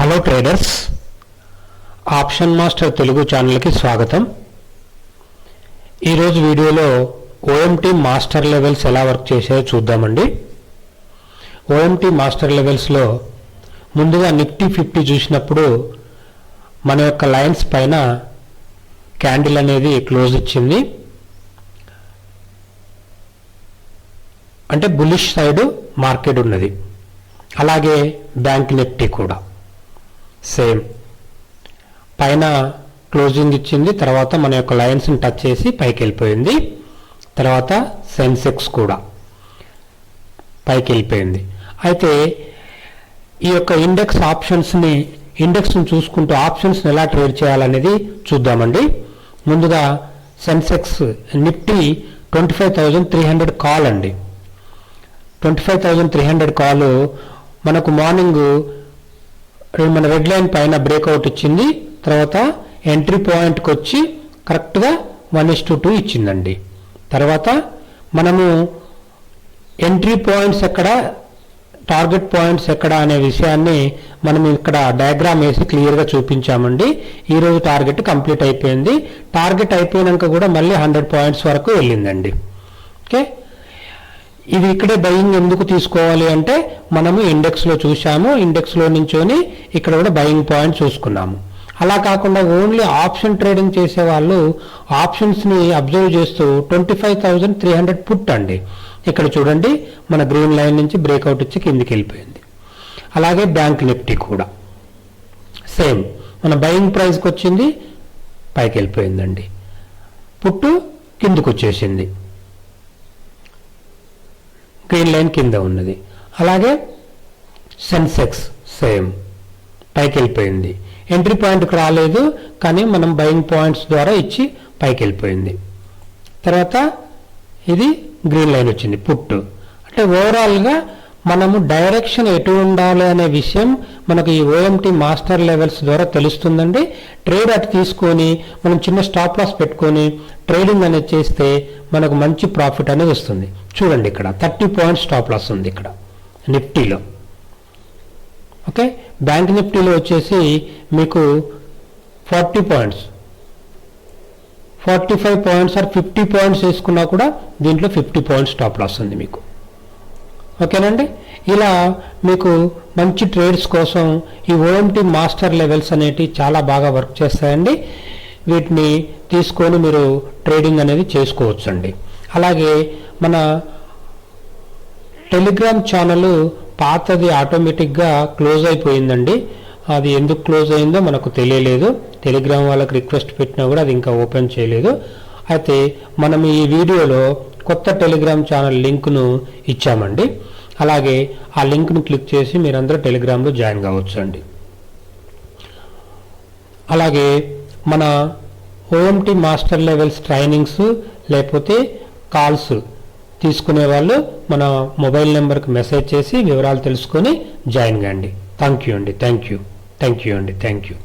Hello traders, option master Telugu ఛానల్కి స్వాగతం. ఈరోజు వీడియోలో ఓఎంటీ మాస్టర్ లెవెల్స్ ఎలా వర్క్ చేసాయో చూద్దామండి. ఓఎంటీ మాస్టర్ లెవెల్స్లో ముందుగా నిఫ్టీ 50 చూసినప్పుడు మన యొక్క లైన్స్ పైన క్యాండిల్ అనేది క్లోజ్ ఇచ్చింది, అంటే బుల్లిష్ సైడ్ మార్కెట్ ఉన్నది. అలాగే బ్యాంక్ నిఫ్టీ కూడా సేమ్ పైన క్లోజింగ్ ఇచ్చింది, తర్వాత మన యొక్క లైన్స్ని టచ్ చేసి పైకి వెళ్ళిపోయింది. తర్వాత సెన్సెక్స్ కూడా పైకి వెళ్ళిపోయింది. అయితే ఈ యొక్క ఇండెక్స్ని చూసుకుంటూ ఆప్షన్స్ని ఎలా ట్రేడ్ చేయాలనేది చూద్దామండి. ముందుగా సెన్సెక్స్ నిఫ్టీ 25,300 కాల్ అండి. 25,300 కాల్ మనకు మార్నింగ్ మన రెడ్ లైన్ పైన బ్రేక్అవుట్ ఇచ్చింది. తర్వాత ఎంట్రీ పాయింట్కి వచ్చి కరెక్ట్గా 1:2 ఇచ్చిందండి. తర్వాత మనము ఎంట్రీ పాయింట్స్ ఎక్కడ, టార్గెట్ పాయింట్స్ ఎక్కడ అనే విషయాన్ని మనం ఇక్కడ డయాగ్రామ్ వేసి క్లియర్గా చూపించామండి. ఈరోజు టార్గెట్ కంప్లీట్ అయిపోయింది. టార్గెట్ అయిపోయినాక కూడా మళ్ళీ 100 పాయింట్స్ వరకు వెళ్ళిందండి. ఓకే, ఇది ఇక్కడే బయింగ్ ఎందుకు తీసుకోవాలి అంటే మనము ఇండెక్స్లో చూసాము, ఇండెక్స్లో నుంచొని ఇక్కడ కూడా బయింగ్ పాయింట్ చూసుకున్నాము. అలా కాకుండా ఓన్లీ ఆప్షన్ ట్రేడింగ్ చేసే వాళ్ళు ఆప్షన్స్ని అబ్జర్వ్ చేస్తూ 25,300 పుట్ అండి. ఇక్కడ చూడండి, మన గ్రీన్ లైన్ నుంచి బ్రేక్అవుట్ ఇచ్చి కిందికి వెళ్ళిపోయింది. అలాగే బ్యాంక్ నిఫ్టీ కూడా సేమ్, మన బయింగ్ ప్రైస్కి వచ్చింది, పైకి వెళ్ళిపోయిందండి. పుట్టు కిందికి వచ్చేసింది, గ్రీన్ లైన్ కింద ఉన్నది. అలాగే సెన్సెక్స్ సేమ్ పైకి వెళ్ళిపోయింది. ఎంట్రీ పాయింట్కి రాలేదు, కానీ మనం బయింగ్ పాయింట్స్ ద్వారా ఇచ్చి పైకి వెళ్ళిపోయింది. తర్వాత ఇది గ్రీన్ లైన్ వచ్చింది పుట్టు. అంటే ఓవరాల్గా మనము డైరెక్షన్ ఎటు ఉండాలి అనే విషయం మనకు ఈ ఓఎంటీ మాస్టర్ లెవెల్స్ ద్వారా తెలుస్తుందండి. ట్రేడ్ అటు తీసుకొని మనం చిన్న స్టాప్ లాస్ పెట్టుకొని ట్రేడింగ్ అనేది చేస్తే మనకు మంచి ప్రాఫిట్ అనేది వస్తుంది. చూడండి, ఇక్కడ 30 పాయింట్స్ స్టాప్ లాస్ ఉంది ఇక్కడ నిఫ్టీలో. ఓకే, బ్యాంక్ నిఫ్టీలో వచ్చేసి మీకు 40 పాయింట్స్, 45 పాయింట్స్ ఆర్ 50 పాయింట్స్ వేసుకున్నా కూడా దీంట్లో 50 పాయింట్స్ స్టాప్ లాస్ ఉంది మీకు. ఓకేనండి, ఇలా మీకు మంచి ట్రేడ్స్ కోసం ఈ ఓఎంటీ మాస్టర్ లెవెల్స్ అనేవి చాలా బాగా వర్క్ చేస్తాయండి. వీటిని తీసుకొని మీరు ట్రేడింగ్ అనేది చేసుకోవచ్చండి. అలాగే మన టెలిగ్రామ్ ఛానల్ పాతది ఆటోమేటిక్గా క్లోజ్ అయిపోయిందండి. అది ఎందుకు క్లోజ్ అయిందో మనకు తెలియలేదు. టెలిగ్రామ్ వాళ్ళకి రిక్వెస్ట్ పెట్టినా కూడా అది ఇంకా ఓపెన్ చేయలేదు. అయితే మనం ఈ వీడియోలో కొత్త టెలిగ్రామ్ ఛానల్ లింక్ను ఇచ్చామండి. అలాగే ఆ లింక్ను క్లిక్ చేసి మీరందరూ టెలిగ్రామ్లో జాయిన్ కావచ్చు అండి. అలాగే మన ఓఎంటీ మాస్టర్ లెవెల్స్ ట్రైనింగ్స్ లేకపోతే కాల్స్ తీసుకునే వాళ్ళు మన మొబైల్ నెంబర్కి మెసేజ్ చేసి వివరాలు తెలుసుకొని జాయిన్ కండి. థ్యాంక్ యూ అండి.